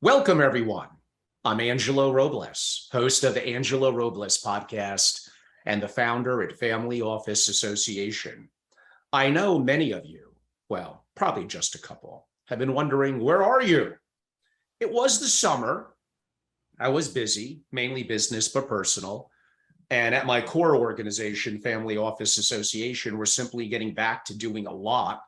Welcome, everyone. I'm Angelo Robles, host of the Angelo Robles podcast and the founder at Family Office Association. I know many of you, well, probably just a couple, have been wondering, where are you? It was the summer. I was busy, mainly business, but personal. And at my core organization, Family Office Association, we're simply getting back to doing a lot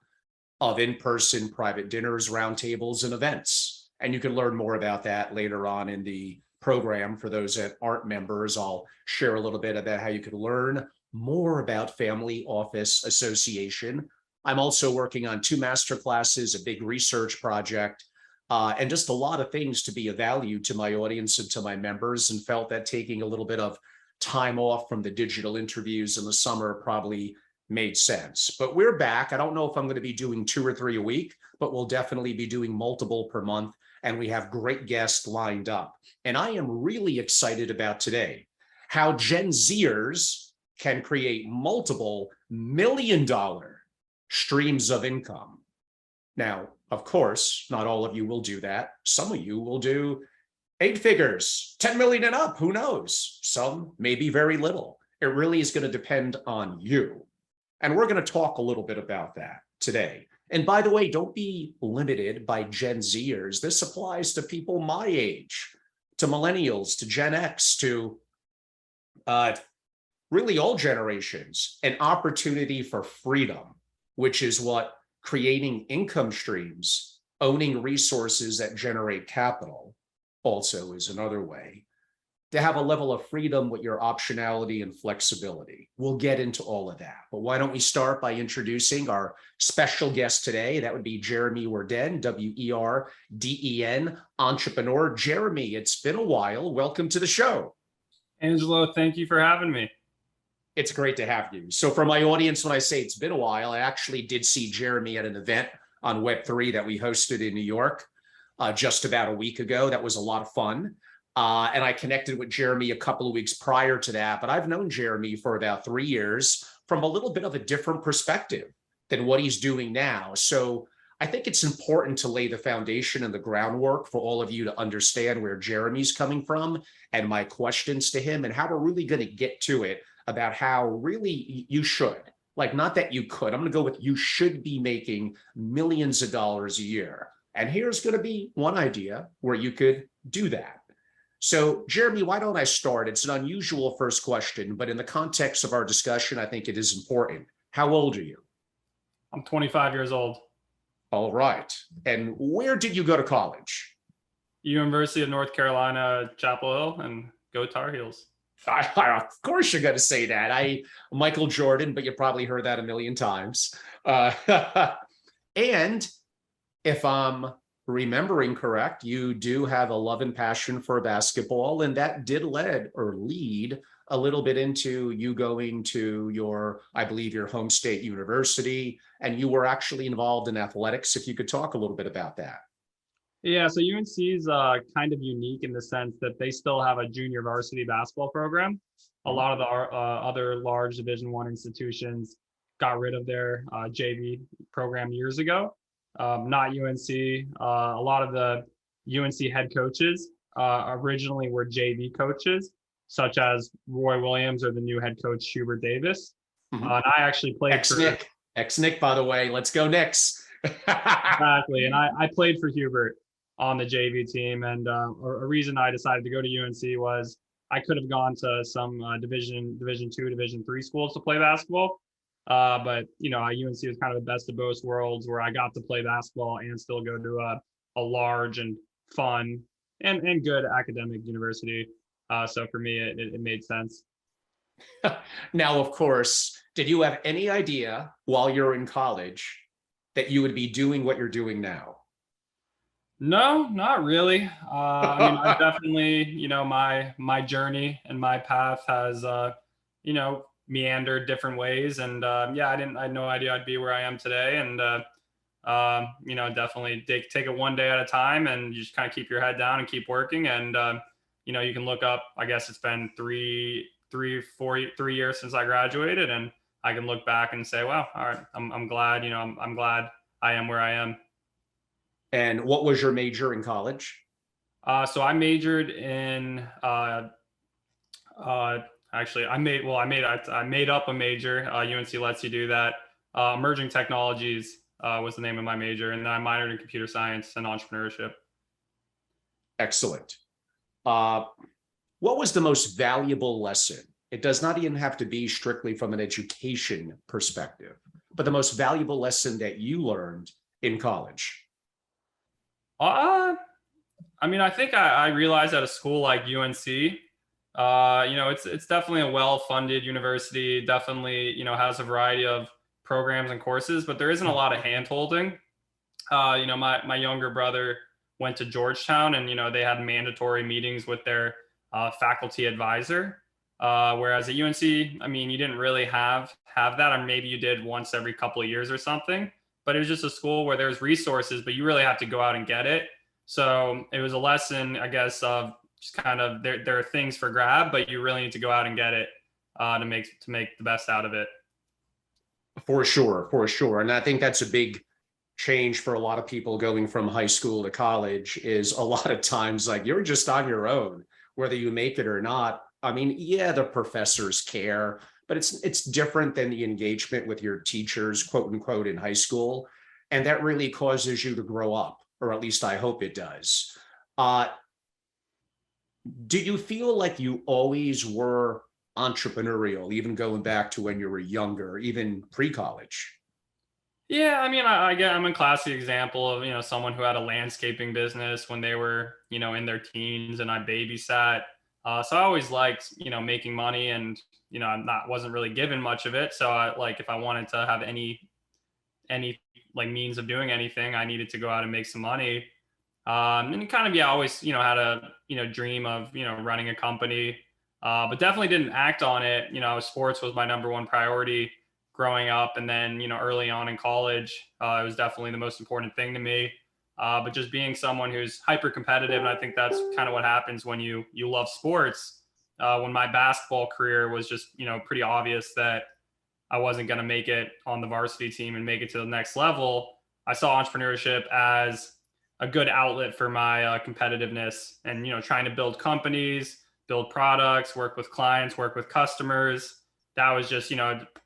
of in-person private dinners, roundtables, and events. And you can learn more about that later on in the program. For those that aren't members, I'll share a little bit about how you can learn more about Family Office Association. I'm also working on 2 master classes, a big research project, and just a lot of things to be of value to my audience and to my members, and felt that taking a little bit of time off from the digital interviews in the summer probably made sense. But we're back. I don't know if I'm going to be doing 2 or 3 a week, but we'll definitely be doing multiple per month. And we have great guests lined up. And I am really excited about today, how Gen Zers can create multiple $1 million streams of income. Now, of course, not all of you will do that. Some of you will do 8 figures, 10 million and up, who knows? Some maybe very little. It really is going to depend on you. And we're going to talk a little bit about that today. And by the way, don't be limited by Gen Zers. This applies to people my age, to millennials, to Gen X, to really all generations. An opportunity for freedom, which is what creating income streams, owning resources that generate capital also is another way. To have a level of freedom with your optionality and flexibility. We'll get into all of that. But why don't we start by introducing our special guest today? That would be Jeremy Worden, W-E-R-D-E-N, entrepreneur. Jeremy, it's been a while. Welcome to the show. Angelo, thank you for having me. It's great to have you. So for my audience, when I say it's been a while, I actually did see Jeremy at an event on Web3 that we hosted in New York just about a week ago. That was a lot of fun. And I connected with Jeremy a couple of weeks prior to that, but I've known Jeremy for about 3 years from a little bit of a different perspective than what he's doing now. So I think it's important to lay the foundation and the groundwork for all of you to understand where Jeremy's coming from and my questions to him, and how we're really going to get to it about how really you should, like, not that you could, I'm going to go with you should be making millions of dollars a year. And here's going to be one idea where you could do that. So, Jeremy, why don't I start? It's an unusual first question, but in the context of our discussion, I think it is important. How old are you? I'm 25 years old. All right. And where did you go to college? University of North Carolina, Chapel Hill, and go Tar Heels. Of course you're going to say that. Michael Jordan, but you probably heard that a million times. And if I'm remembering correct, you do have a love and passion for basketball, and that did lead a little bit into you going to your, I believe, your home state university, and you were actually involved in athletics. If you could talk a little bit about that. Yeah, so UNC is kind of unique in the sense that they still have a junior varsity basketball program. A lot of the other large Division I institutions got rid of their JV program years ago. Not UNC. A lot of the UNC head coaches originally were JV coaches, such as Roy Williams or the new head coach Hubert Davis. And I actually played ex-Nick, by the way. Let's go Knicks. Exactly. And I played for Hubert on the JV team. And a reason I decided to go to UNC was I could have gone to some Division II, Division III schools to play basketball. But, UNC was kind of the best of both worlds, where I got to play basketball and still go to a large and fun and good academic university. So for me, it made sense. Now, of course, did you have any idea while you're in college that you would be doing what you're doing now? No, not really. I definitely, my journey and my path has, meandered different ways. And I had no idea I'd be where I am today. And, definitely take it one day at a time, and you just kind of keep your head down and keep working. And, you can look up, I guess it's been 3 years since I graduated, and I can look back and say, wow, all right, I'm glad, I'm glad I am where I am. And what was your major in college? So I majored in uh, actually I made up a major. UNC lets you do that. Emerging technologies was the name of my major, and then I minored in computer science and entrepreneurship. Excellent. Uh, what was the most valuable lesson? It does not even have to be strictly from an education perspective, but the most valuable lesson that you learned in college. Uh, I mean, I think I realized at a school like UNC, it's definitely a well-funded university. Definitely, has a variety of programs and courses, but there isn't a lot of hand-holding. My younger brother went to Georgetown, and they had mandatory meetings with their faculty advisor. Whereas at UNC, I mean, you didn't really have that, or maybe you did once every couple of years or something. But it was just a school where there's resources, but you really have to go out and get it. So it was a lesson, I guess, of just kind of there are things for grab, but you really need to go out and get it to make the best out of it. For sure, for sure. And I think that's a big change for a lot of people going from high school to college is a lot of times like you're just on your own, whether you make it or not. I mean, yeah, the professors care, but it's different than the engagement with your teachers, quote unquote, in high school. And that really causes you to grow up, or at least I hope it does. Uh, do you feel like you always were entrepreneurial, even going back to when you were younger, even pre-college? Yeah, I mean, I'm a classic example of someone who had a landscaping business when they were in their teens, and I babysat. So I always liked making money, and I'm not wasn't really given much of it. So like if I wanted to have any like means of doing anything, I needed to go out and make some money. And kind of yeah, always had a dream of running a company, but definitely didn't act on it. Sports was my number one priority growing up, and then early on in college, it was definitely the most important thing to me. But just being someone who's hyper competitive, and I think that's kind of what happens when you love sports. When my basketball career was just pretty obvious that I wasn't going to make it on the varsity team and make it to the next level, I saw entrepreneurship as a good outlet for my competitiveness, and trying to build companies, build products, work with clients, work with customers. That was just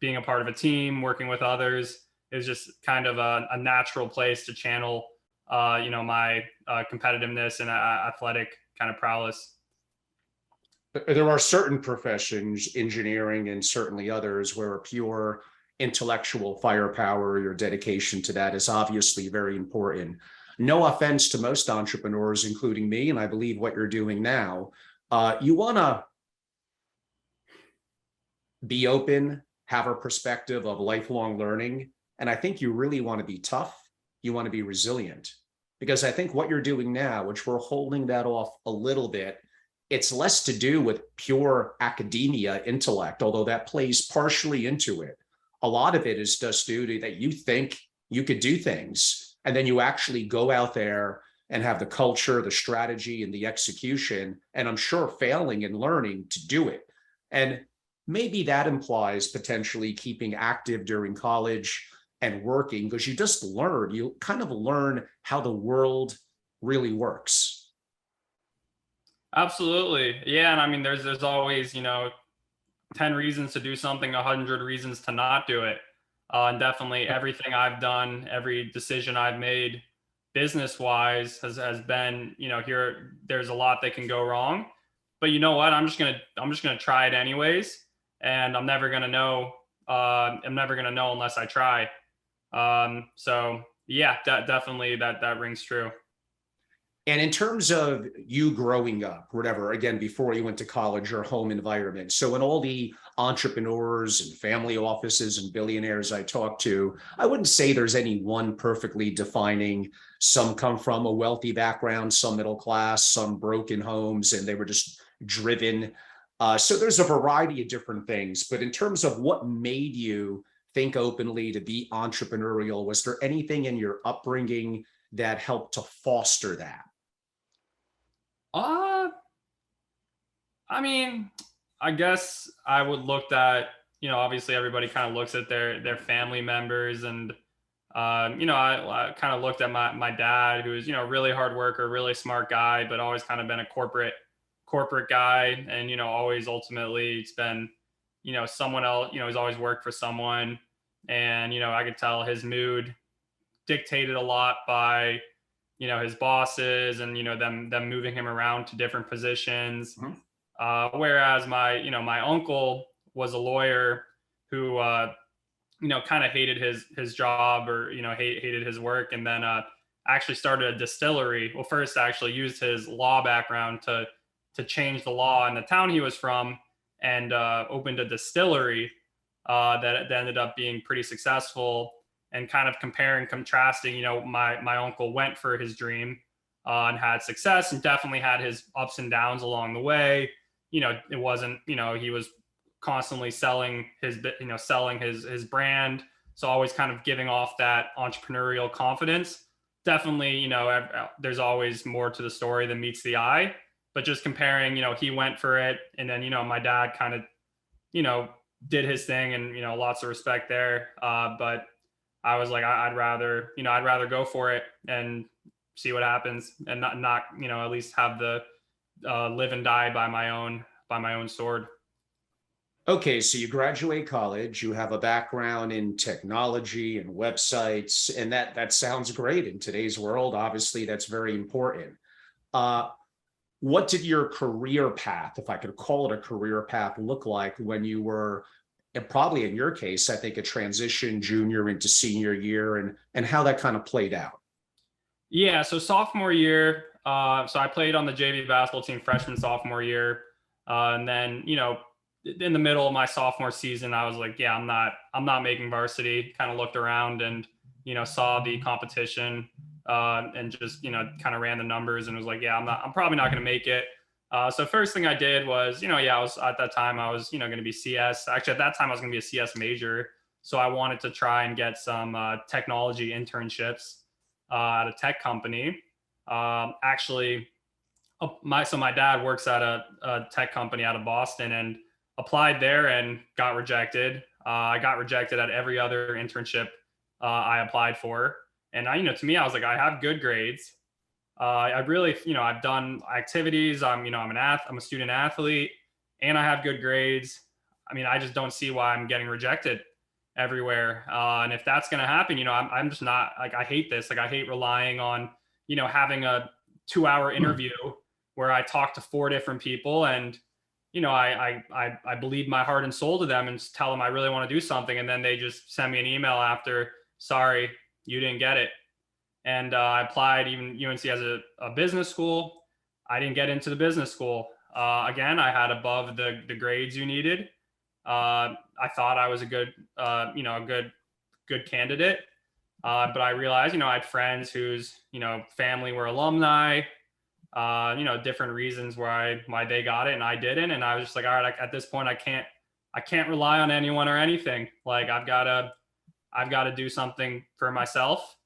being a part of a team, working with others. It was just kind of a natural place to channel my competitiveness and athletic kind of prowess. There are certain professions, engineering and certainly others, where a pure intellectual firepower, your dedication to that is obviously very important. No offense to most entrepreneurs, including me, and I believe what you're doing now. You want to be open, have a perspective of lifelong learning. And I think you really want to be tough. You want to be resilient. Because I think what you're doing now, which we're holding that off a little bit, it's less to do with pure academia intellect, although that plays partially into it. A lot of it is just due to that you think you could do things, and then you actually go out there and have the culture, the strategy, and the execution, and I'm sure failing and learning to do it. And maybe that implies potentially keeping active during college and working, because you just learn, you kind of learn how the world really works. Absolutely. Yeah. And I mean, there's always, 10 reasons to do something, 100 reasons to not do it. And definitely everything I've done, every decision I've made business wise has been, there's a lot that can go wrong, but you know what? I'm just gonna try it anyways. And I'm never gonna know unless I try. So yeah, definitely that rings true. And in terms of you growing up, whatever, again, before you went to college or home environment. So in all the entrepreneurs and family offices and billionaires I talk to, I wouldn't say there's any one perfectly defining. Some come from a wealthy background, some middle class, some broken homes, and they were just driven. So there's a variety of different things. But in terms of what made you think openly to be entrepreneurial, was there anything in your upbringing that helped to foster that? Uh, I mean, I guess I would look at obviously everybody kind of looks at their family members, and I kind of looked at my dad, who was, really hard worker, really smart guy, but always kind of been a corporate guy. And, always ultimately it's been, someone else, he's always worked for someone. And, I could tell his mood dictated a lot by, his bosses and, them moving him around to different positions. Mhm. Whereas my uncle was a lawyer who, kind of hated his job, or, hated his work. And then actually started a distillery. Well, first actually used his law background to change the law in the town he was from, and opened a distillery that ended up being pretty successful. And kind of comparing, contrasting, my uncle went for his dream and had success, and definitely had his ups and downs along the way. It wasn't, he was constantly selling his brand. So always kind of giving off that entrepreneurial confidence. Definitely, there's always more to the story than meets the eye. But just comparing, he went for it, and then, my dad kind of, did his thing, and, lots of respect there. But I was like, I'd rather go for it and see what happens, and not at least have the live and die by my own sword. Okay, so you graduate college, you have a background in technology and websites, and that sounds great in today's world. Obviously, that's very important. Uh, what did your career path, if I could call it a career path, look like when you were, and probably in your case, I think a transition junior into senior year, and how that kind of played out? Yeah, so sophomore year, so I played on the JV basketball team freshman, sophomore year, and then in the middle of my sophomore season, I was like, yeah, I'm not making varsity. Kind of looked around and saw the competition, and just kind of ran the numbers and was like, yeah, I'm probably not going to make it. So first thing I did was, I was at that time I was going to be CS. Actually, at that time I was going to be a CS major, so I wanted to try and get some technology internships at a tech company. Actually, my dad works at a tech company out of Boston, and applied there and got rejected. I got rejected at every other internship I applied for. And to me, I was like, I have good grades. I really, I've done activities. I'm a student athlete, and I have good grades. I mean, I just don't see why I'm getting rejected everywhere. And if that's going to happen, I'm just not, like, I hate this. Like, I hate relying on, having a 2-hour interview where I talk to 4 different people, and I bleed my heart and soul to them and tell them I really want to do something, and then they just send me an email after, sorry, you didn't get it. And I applied even UNC as a business school. I didn't get into the business school. Again, I had above the grades you needed. I thought I was a good, good candidate. But I realized, I had friends whose, family were alumni, different reasons why they got it and I didn't. And I was just like, all right, at this point, I can't rely on anyone or anything. Like, I've got to do something for myself.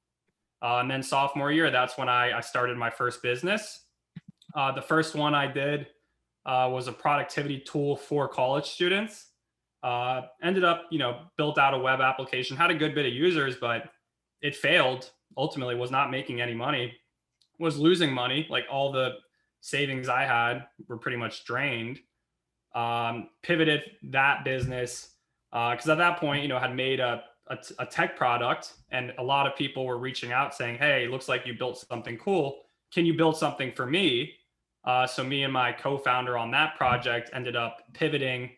And then sophomore year, that's when I started my first business. The first one I did was a productivity tool for college students. Ended up, built out a web application, had a good bit of users, but it failed. Ultimately, was not making any money, was losing money. Like, all the savings I had were pretty much drained. Pivoted that business because at that point, had made a tech product, and a lot of people were reaching out saying, hey, it looks like you built something cool. Can you build something for me? So me and my co-founder on that project ended up pivoting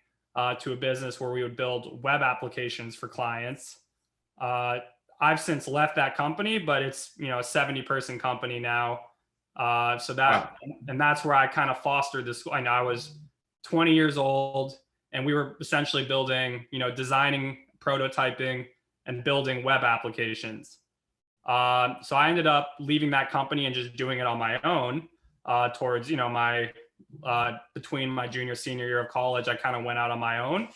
to a business where we would build web applications for clients. I've since left that company, but it's, a 70-person company now. So that, wow. And that's where I kind of fostered this. I was 20 years old, and we were essentially building, designing, prototyping, and building web applications. So I ended up leaving that company and just doing it on my own towards, my between my junior, senior year of college. I kind of went out on my own,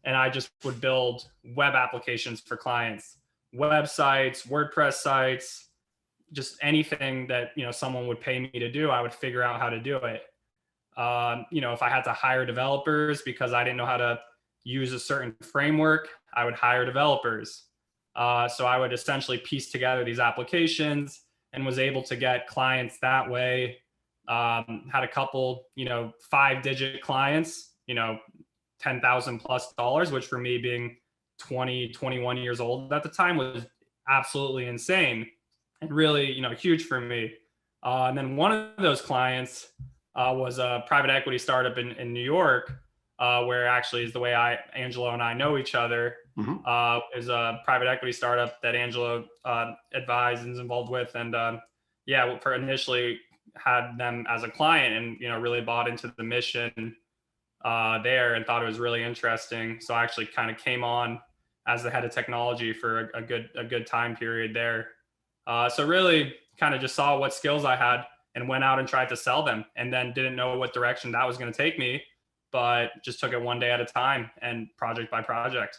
and I just would build web applications for clients, websites, WordPress sites, just anything that, someone would pay me to do. I would figure out how to do it. If I had to hire developers because I didn't know how to use a certain framework, I would hire developers. So I would essentially piece together these applications and was able to get clients that way. Had a couple, 5-digit clients, $10,000 plus dollars, which for me being 20, 21 years old at the time was absolutely insane and really, huge for me. And then one of those clients was a private equity startup in New York, where actually is the way Angelo and I know each other. Is a private equity startup that Angelo advised and is involved with. And for initially had them as a client and, really bought into the mission there and thought it was really interesting. So I actually kind of came on as the head of technology for a good time period there. So really kind of just saw what skills I had and went out and tried to sell them, and then didn't know what direction that was going to take me, but just took it one day at a time and project by project.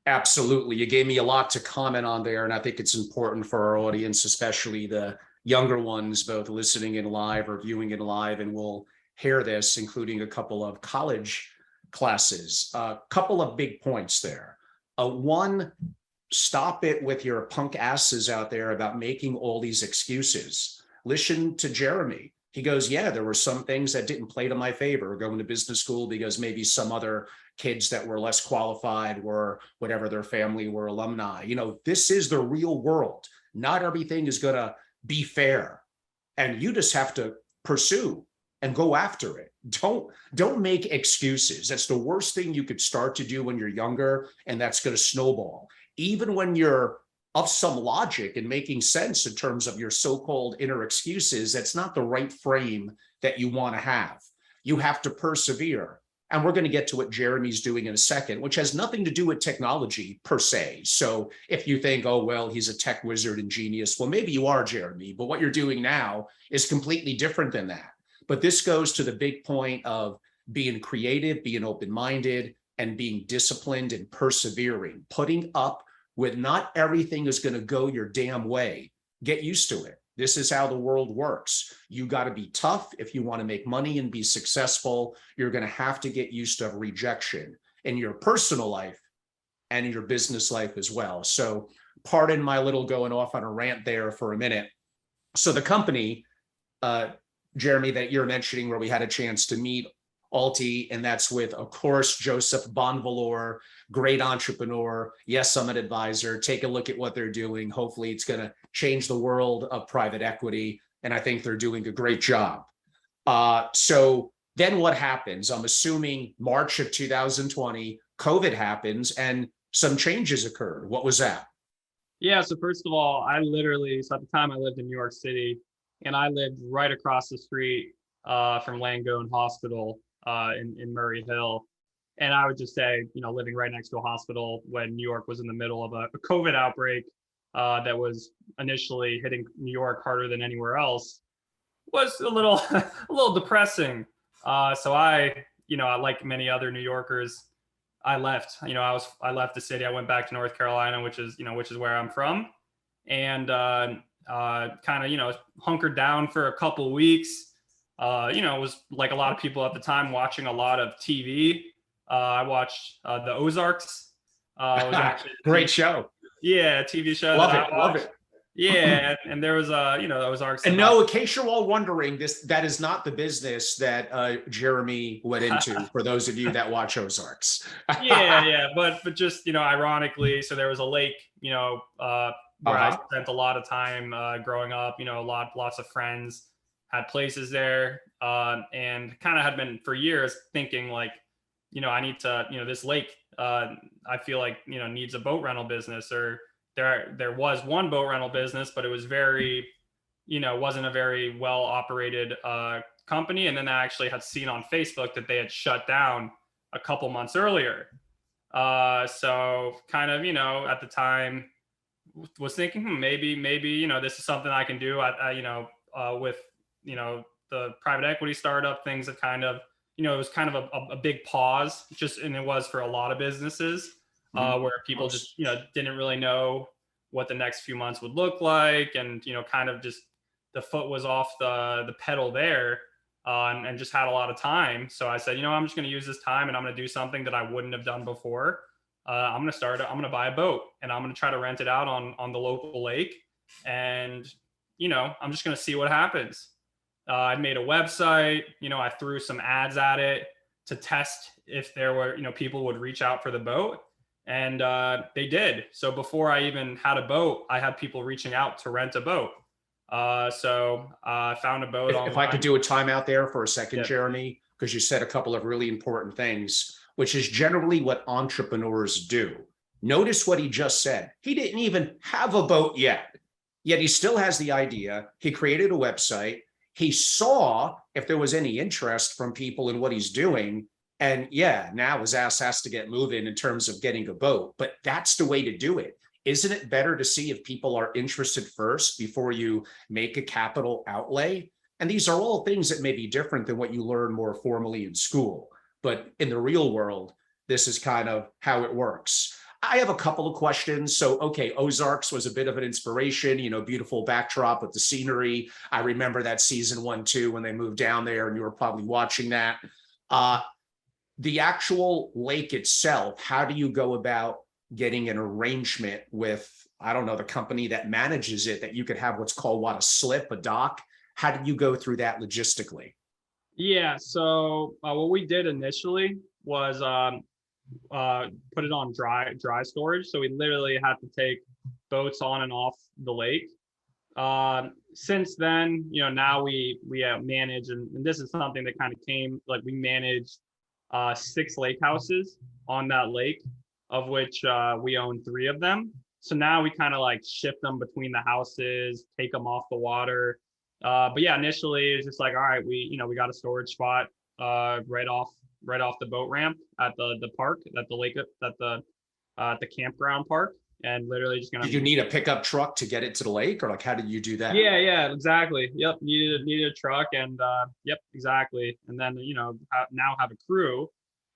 Absolutely. You gave me a lot to comment on there, and I think it's important for our audience, especially the younger ones, both listening in live or viewing it live, and we'll hear this, including a couple of college classes. A couple of big points there. One, stop it with your punk asses out there about making all these excuses. Listen to Jeremy. He goes, yeah, there were some things that didn't play to my favor going to business school because maybe some other kids that were less qualified were whatever their family were alumni. This is the real world. Not everything is going to be fair. And you just have to pursue and go after it. Don't make excuses. That's the worst thing you could start to do when you're younger, and that's going to snowball. Even when you're of some logic and making sense in terms of your so-called inner excuses, that's not the right frame that you want to have. You have to persevere. And we're going to get to what Jeremy's doing in a second, which has nothing to do with technology per se. So if you think, oh, well, he's a tech wizard and genius, well, maybe you are, Jeremy, but what you're doing now is completely different than that. But this goes to the big point of being creative, being open-minded, and being disciplined and persevering, putting up with not everything is going to go your damn way. Get used to it. This is how the world works. You got to be tough if you want to make money and be successful. You're going to have to get used to rejection in your personal life and in your business life as well. So pardon my little going off on a rant there for a minute. So the company, Jeremy, that you're mentioning, where we had a chance to meet Alti, and that's with, of course, Joseph Bonvalor, great entrepreneur. Yes, I'm an advisor. Take a look at what they're doing. Hopefully it's going to change the world of private equity, and I think they're doing a great job. So then what happens? I'm assuming March of 2020, COVID happens and some changes occurred. What was that? Yeah, so first of all, so at the time I lived in New York City, and I lived right across the street from Langone Hospital in Murray Hill. And I would just say, living right next to a hospital when New York was in the middle of a COVID outbreak that was initially hitting New York harder than anywhere else was a little depressing. So I like many other New Yorkers, I left. I left the city. I went back to North Carolina, which is where I'm from, and kind of hunkered down for a couple weeks. It was like a lot of people at the time watching a lot of TV. I watched the Ozarks. It was actually great show. Yeah, TV show. Love it. Yeah, and there was Ozarks. And no, in case you're all wondering, that is not the business that Jeremy went into. For those of you that watch Ozarks. yeah, but just ironically, so there was a lake, where I spent a lot of time growing up. Lots of friends had places there, and kind of had been for years thinking like, I need to, this lake, I feel like, needs a boat rental business, or there was one boat rental business, but it was very, wasn't a very well operated company. And then I actually had seen on Facebook that they had shut down a couple months earlier. So kind of, at the time was thinking, maybe, this is something I can do. With, the private equity startup, things that kind of, it was kind of a big pause, and it was for a lot of businesses where people just, didn't really know what the next few months would look like. And, kind of just the foot was off the pedal there. and just had a lot of time. So I said, I'm just going to use this time and I'm going to do something that I wouldn't have done before. I'm going to buy a boat and I'm going to try to rent it out on the local lake. And, I'm just going to see what happens. I made a website, I threw some ads at it to test if there were, people would reach out for the boat. And they did. So before I even had a boat, I had people reaching out to rent a boat. So I found a boat online. If I could do a timeout there for a second, Yeah. Jeremy, because you said a couple of really important things, which is generally what entrepreneurs do. Notice what he just said. He didn't even have a boat yet he still has the idea. He created a website. He saw if there was any interest from people in what he's doing. And now his ass has to get moving in terms of getting a boat. But that's the way to do it. Isn't it better to see if people are interested first before you make a capital outlay? And these are all things that may be different than what you learn more formally in school. But in the real world, this is kind of how it works. I have a couple of questions. So, okay, Ozarks was a bit of an inspiration, beautiful backdrop with the scenery. I remember that season 1, 2, when they moved down there and you were probably watching that. The actual lake itself, how do you go about getting an arrangement with, I don't know, the company that manages it, that you could have what's called a slip, a dock? How did you go through that logistically? Yeah. So what we did initially was put it on dry storage. So we literally had to take boats on and off the lake. Since then, now we manage, and this is something that kind of came, like we manage 6 lake houses on that lake, of which we own 3 of them. So now we kind of like shift them between the houses, take them off the water. But yeah, initially it's just like, all right, we got a storage spot right off the boat ramp at the park, at the lake, at the campground park, and literally just gonna. Did you need a pickup truck to get it to the lake, or like how did you do that? Yeah, exactly. Yep, needed a truck, and yep, exactly. And then now have a crew.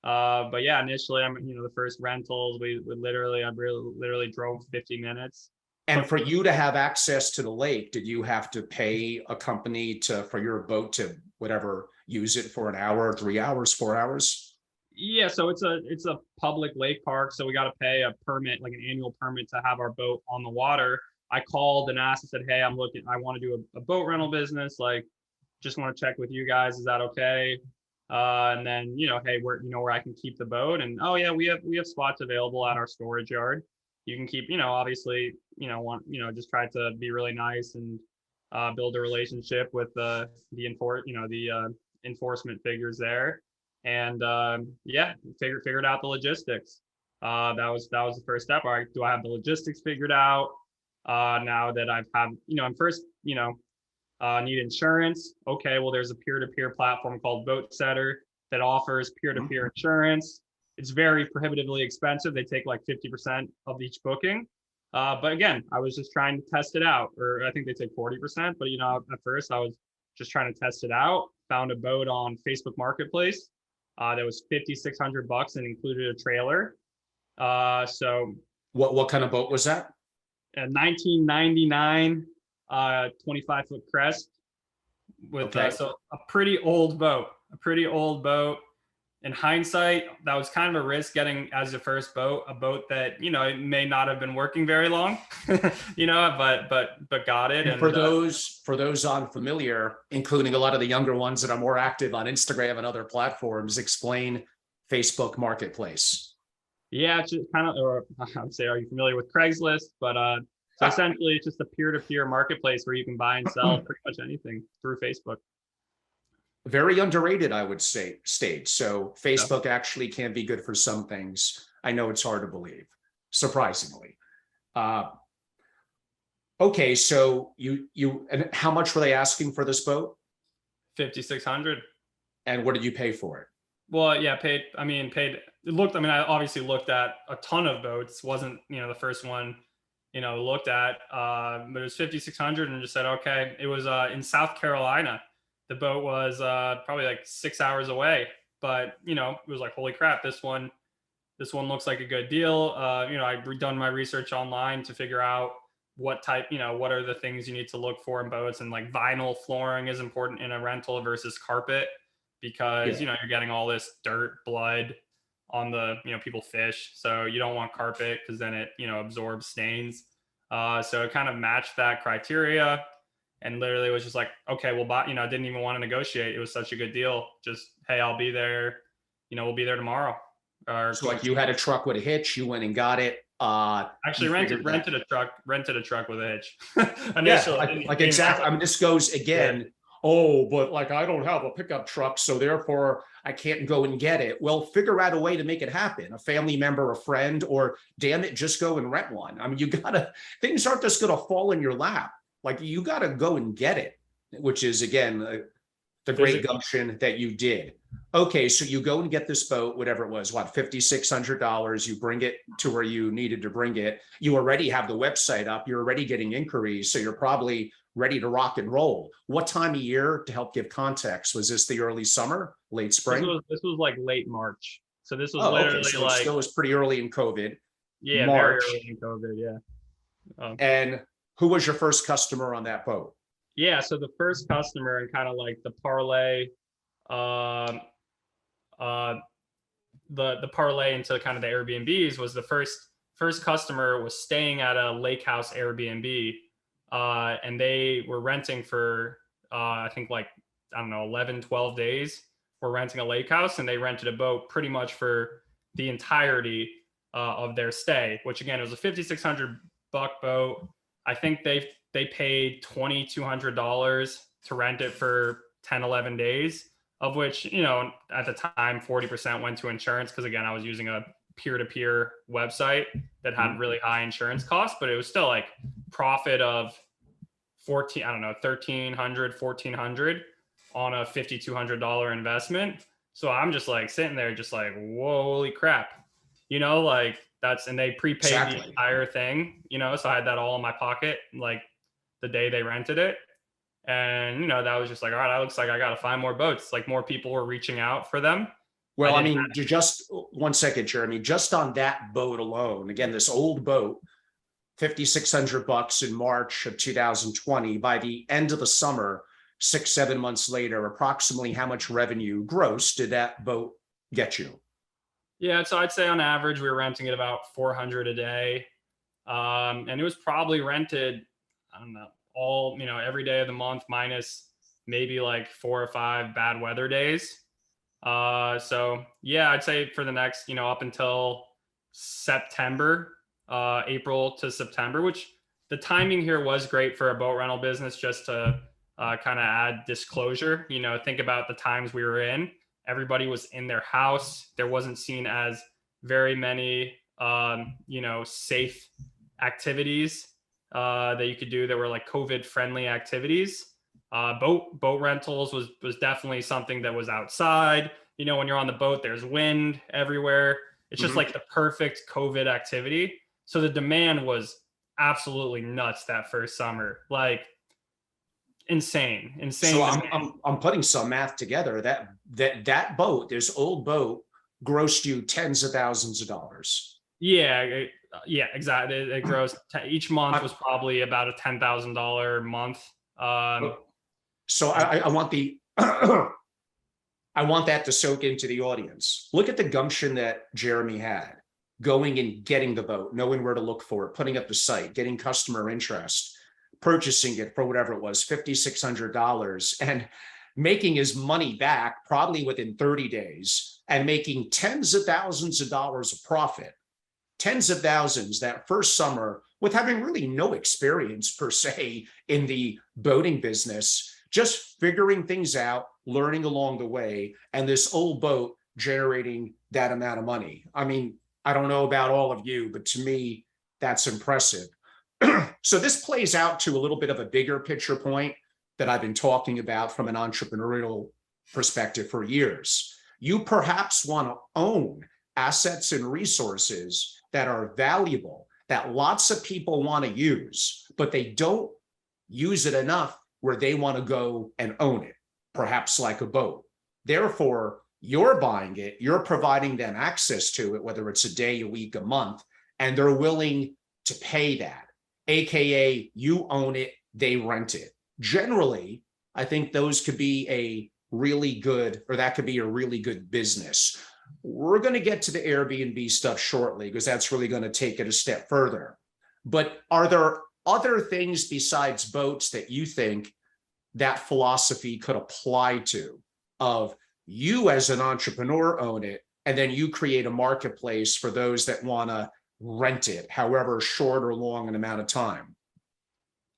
But yeah, initially I'm the first rentals I literally drove 50 minutes. And for you to have access to the lake, did you have to pay a company for your boat to whatever, use it for an hour, 3 hours, 4 hours? Yeah, so it's a public lake park, so we got to pay a permit, like an annual permit, to have our boat on the water. I called and asked and said, hey, I want to do a boat rental business. Like, just want to check with you guys. Is that okay? And then, hey, where I can keep the boat. And oh yeah, we have spots available at our storage yard. You can keep, obviously, just try to be really nice and build a relationship with the enforcement figures there. And figured out the logistics. That was the first step. All right, do I have the logistics figured out? Now that I've had, I'm first, need insurance. Okay, well, there's a peer-to-peer platform called Boat Setter that offers peer-to-peer insurance. It's very prohibitively expensive. They take like 50% of each booking. But again, I was just trying to test it out, or I think they take 40%. But at first I was just trying to test it out. Found a boat on Facebook Marketplace that was $5,600 and included a trailer. So what kind of boat was that? A 1999 25-foot crest with so a pretty old boat. In hindsight, that was kind of a risk getting as your first boat, a boat that it may not have been working very long, but got it. And for those unfamiliar, including a lot of the younger ones that are more active on Instagram and other platforms, explain Facebook Marketplace. Yeah, it's just kind of, or I would say, are you familiar with Craigslist? But so essentially, it's just a peer-to-peer marketplace where you can buy and sell pretty much anything through Facebook. Very underrated, I would say, state. So Facebook actually can be good for some things. I know it's hard to believe, surprisingly. Okay, so you and how much were they asking for this boat? $5,600. And what did you pay for it? Well, yeah, paid. I obviously looked at a ton of boats. Wasn't the first one looked at, but it was $5,600, and just said okay. It was in South Carolina. The boat was probably like 6 hours away, but it was like, holy crap, this one looks like a good deal. I'd done my research online to figure out what type, what are the things you need to look for in boats, and like vinyl flooring is important in a rental versus carpet, because Yeah. you're getting all this dirt, blood on the, people fish, so you don't want carpet because then it absorbs stains. So it kind of matched that criteria, and literally was just like, okay, we'll buy. I didn't even want to negotiate. It was such a good deal. Just, hey, I'll be there. We'll be there tomorrow. Or So like you had a truck with a hitch, you went and got it. actually You rented figured that. rented a truck with a hitch Yeah, initially. like exactly. I mean, this goes again. Oh, but like I don't have a pickup truck, so therefore I can't go and get it. Well, figure out a way to make it happen. A family member, a friend, or damn it, just go and rent one. I mean, things aren't just gonna fall in your lap. Like you gotta go and get it, which is again the great gumption that you did. Okay, so you go and get this boat, whatever it was, what, $5,600. You bring it to where you needed to bring it. You already have the website up. You're already getting inquiries, so you're probably ready to rock and roll. What time of year, to help give context, was this the early summer, late spring? This was like late March. So this was Okay, literally so it like, still was pretty early in COVID. yeah, very March. early in COVID. Yeah. And who was your first customer on that boat? Yeah. So the first customer, and kind of like the parlay, um, the parlay into kind of the Airbnbs, was the first customer was staying at a lake house Airbnb, and they were renting for I think like, I don't know, 11, 12 days. We're renting a lake house, and they rented a boat pretty much for the entirety of their stay, which again, it was a $5,600 boat. I think they paid $2,200 to rent it for 10, 11 days, of which, at the time, 40% went to insurance. Cause again, I was using a peer-to-peer website that had really high insurance costs, but it was still like profit of 1,300, 1,400 on a $5,200 investment. So I'm just like sitting there just like, whoa, holy crap. Like and they prepaid the entire thing, so I had that all in my pocket, like the day they rented it. And, that was just like, all right, that looks like I got to find more boats. Like more people were reaching out for them. Well, I mean, just 1 second, Jeremy, just on that boat alone, again, this old boat, $5,600 in March of 2020. By the end of the summer, 6-7 months later, approximately how much revenue gross did that boat get you? Yeah, so I'd say on average we were renting it about 400 a day, and it was probably rented, I don't know, every day of the month minus maybe like 4 or 5 bad weather days. So yeah, I'd say for the next, up until September, April to September, which the timing here was great for a boat rental business, just to kind of add disclosure. Think about the times we were in. Everybody was in their house. There wasn't seen as very many, safe activities that you could do that were like COVID friendly activities. Boat rentals was definitely something that was outside. When you're on the boat, there's wind everywhere. It's just like the perfect COVID activity. So the demand was absolutely nuts that first summer, like insane. So I'm putting some math together. That boat, this old boat, grossed you tens of thousands of dollars. Yeah, exactly. It grossed each month was probably about a $10,000 month. So I want the I want that to soak into the audience. Look at the gumption that Jeremy had, going and getting the boat, knowing where to look for it, putting up the site, getting customer interest, purchasing it for whatever it was, $5,600, and making his money back probably within 30 days and making tens of thousands of dollars of profit, tens of thousands that first summer, with having really no experience per se in the boating business, just figuring things out, learning along the way, and this old boat generating that amount of money. I mean, I don't know about all of you, but to me, that's impressive. So this plays out to a little bit of a bigger picture point that I've been talking about from an entrepreneurial perspective for years. You perhaps want to own assets and resources that are valuable, that lots of people want to use, but they don't use it enough where they want to go and own it, perhaps like a boat. Therefore, you're buying it, you're providing them access to it, whether it's a day, a week, a month, and they're willing to pay that. AKA you own it, they rent it. Generally, I think those could be a really good, or that could be a really good business. We're going to get to the Airbnb stuff shortly because that's really going to take it a step further. But are there other things besides boats that you think that philosophy could apply to, of you as an entrepreneur own it, and then you create a marketplace for those that want to rent it, however short or long an amount of time?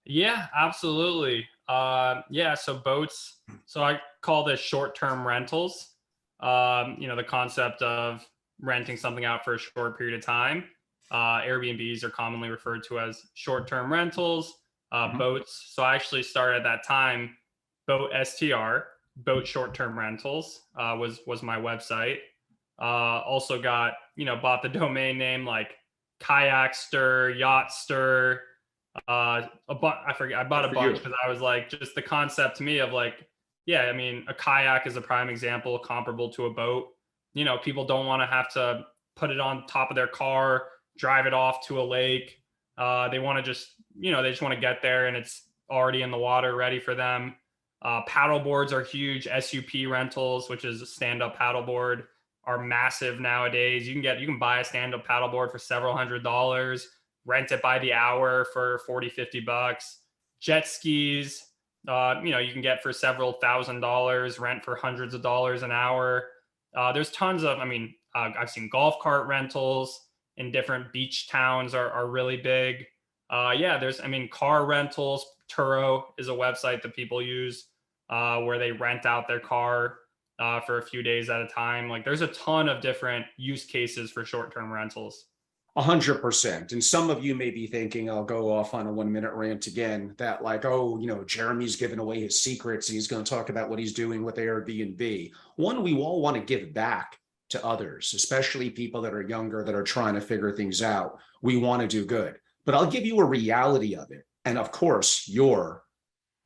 Yeah, absolutely. Yeah, so boats. So I call this short-term rentals. The concept of renting something out for a short period of time. Airbnbs are commonly referred to as short-term rentals. Boats. So I actually started at that time, Boat STR, Boat Short-Term Rentals, was my website. Also bought the domain name like Kayakster, Yachtster. I forget. I bought a bunch because I was like, just the concept to me of like, yeah, I mean, a kayak is a prime example, comparable to a boat. People don't want to have to put it on top of their car, drive it off to a lake. They want to they just want to get there and it's already in the water, ready for them. Paddle boards are huge. SUP rentals, which is a stand-up paddleboard, are massive nowadays. You can buy a stand-up paddleboard for several $100s, rent it by the hour for 40, $50. Jet skis, you can get for several $1,000s, rent for hundreds of dollars an hour. There's tons of, I've seen golf cart rentals in different beach towns are really big. Car rentals. Turo is a website that people use where they rent out their car for a few days at a time. Like there's a ton of different use cases for short-term rentals. 100%. And some of you may be thinking, I'll go off on a 1 minute rant again, that like, oh, Jeremy's giving away his secrets and he's going to talk about what he's doing with Airbnb. One, we all want to give back to others, especially people that are younger that are trying to figure things out. We want to do good, but I'll give you a reality of it. And of course, you're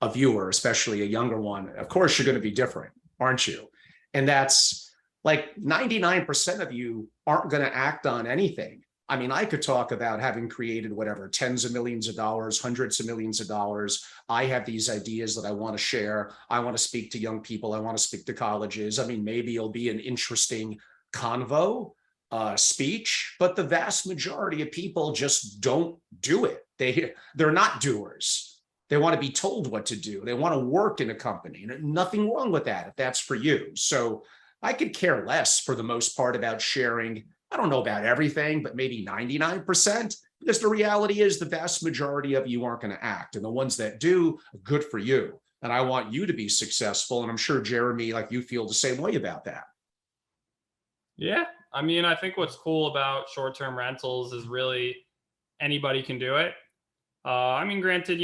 a viewer, especially a younger one. Of course, you're going to be different, aren't you? And that's like 99% of you aren't going to act on anything. I could talk about having created whatever, tens of millions of dollars, hundreds of millions of dollars. I have these ideas that I want to share. I want to speak to young people. I want to speak to colleges. Maybe it'll be an interesting convo speech, but the vast majority of people just don't do it. They're not doers. They want to be told what to do. They want to work in a company. Nothing wrong with that if that's for you. So I could care less for the most part about sharing. I don't know about everything, but maybe 99%, because the reality is the vast majority of you aren't going to act. And the ones that do, good for you. And I want you to be successful. And I'm sure, Jeremy, like you feel the same way about that. Yeah. I think what's cool about short-term rentals is really anybody can do it. Granted,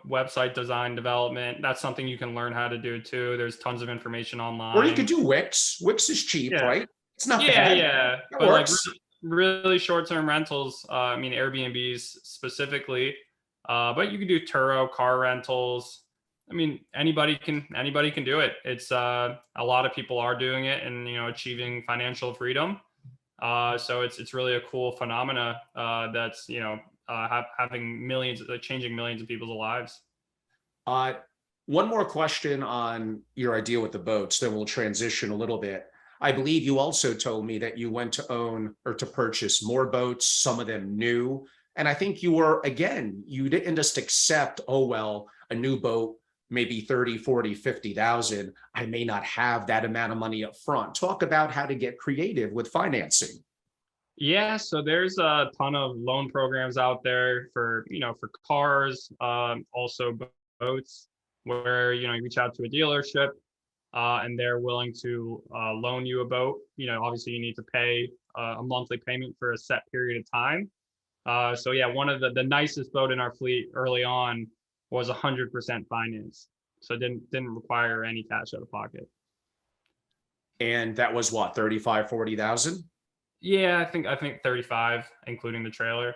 website design development, that's something you can learn how to do too. There's tons of information online. Or you could do Wix. Wix is cheap, Yeah. right? It's not bad. Yeah. It But works. like really short-term rentals, Airbnbs specifically, but you can do Turo, car rentals. Anybody can do it. It's a lot of people are doing it and achieving financial freedom. So it's really a cool phenomena that's having changing millions of people's lives. One more question on your idea with the boats, then we'll transition a little bit. I believe you also told me that you went to own or to purchase more boats, some of them new. And I think you didn't just accept, oh, well, a new boat, maybe 30, 40, 50,000. I may not have that amount of money up front. Talk about how to get creative with financing. Yeah, so there's a ton of loan programs out there for cars, also boats, where you reach out to a dealership and they're willing to loan you a boat. Obviously you need to pay a monthly payment for a set period of time. So yeah, one of the nicest boat in our fleet early on was 100% financed, so it didn't require any cash out of pocket. And that was what, 35, 40,000? Yeah, I think 35, including the trailer.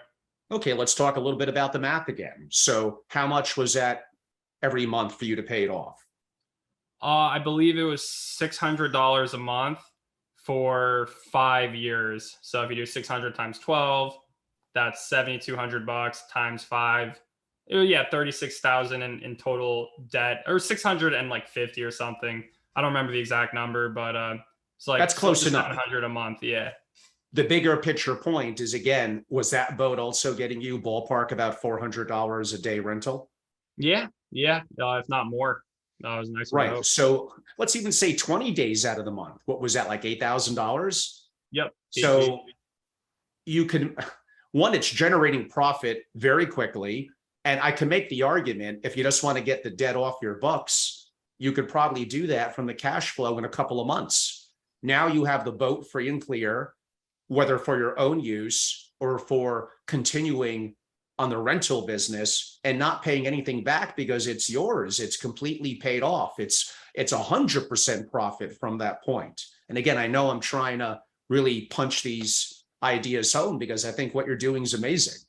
Okay, let's talk a little bit about the math again. So how much was that every month for you to pay it off? I believe it was $600 a month for 5 years. So if you do 600 times 12, that's $7,200 times 5. Yeah, 36,000 in total debt, or 650 or something. I don't remember the exact number, but it's like That's close close to enough. 700 a month. Yeah. The bigger picture point is, again, was that boat also getting you ballpark about $400 a day rental? Yeah. Yeah. If not more. It was a nice Right. boat. So let's even say 20 days out of the month. What was that, like $8,000? Yep. KG. So you can, one, it's generating profit very quickly. And I can make the argument, if you just want to get the debt off your books, you could probably do that from the cash flow in a couple of months. Now you have the boat free and clear, whether for your own use or for continuing on the rental business and not paying anything back because it's yours. It's completely paid off. It's 100% profit from that point. And again, I know I'm trying to really punch these ideas home because I think what you're doing is amazing.